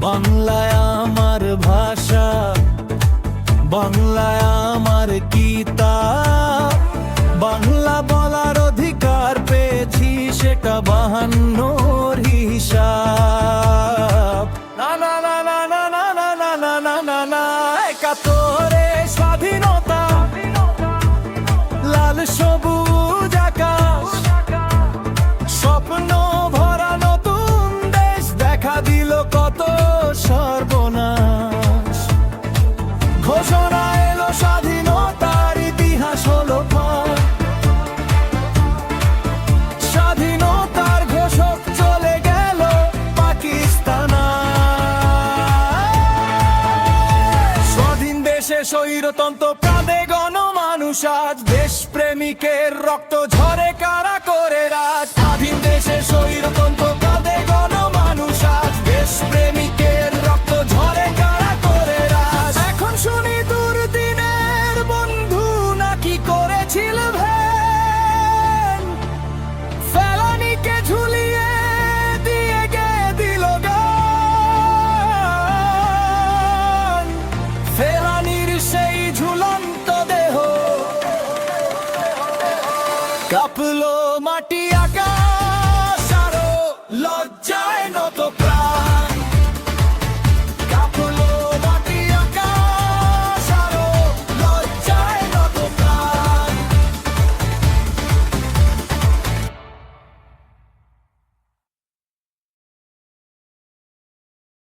বাংলায় আমার ভাষা, বাংলায় আমার কিতাব, বাংলা বলার অধিকার পেয়েছি সেটা 52 হিসাব। না না না না না না না না না না না না 71 স্বাধীনতা, লাল সবুজ আকাশ, স্বপ্ন ভরা নতুন দেশ দেখা দিল কত সর্বনাশ। ঘোষণা এলো স্বাধীনতার, ইতিহাস হলো পার, স্বাধীনতার ঘোষক চলে গেল পাকিস্তান। স্বাধীন দেশে স্বৈরতন্ত্র কাঁদে গণমানুষ আজ, দেশ প্রেমিকের রক্ত ঝরে কারা করে রাজ। স্বাধীন দেশে স্বৈরতন্ত্র কাঁদে গণমানুষ আজ, দেশ প্রেমিকের রক্ত ঝরে কারা করে রাজ। এখন শুনি দুর্দিনের বন্ধু নাকি করেছিল ভ্যান, ফেলানিকে ঝুলিয়ে দিয়ে গে দিল গান। ফেলানির সেই ঝুলন্ত দেহ কাঁপলো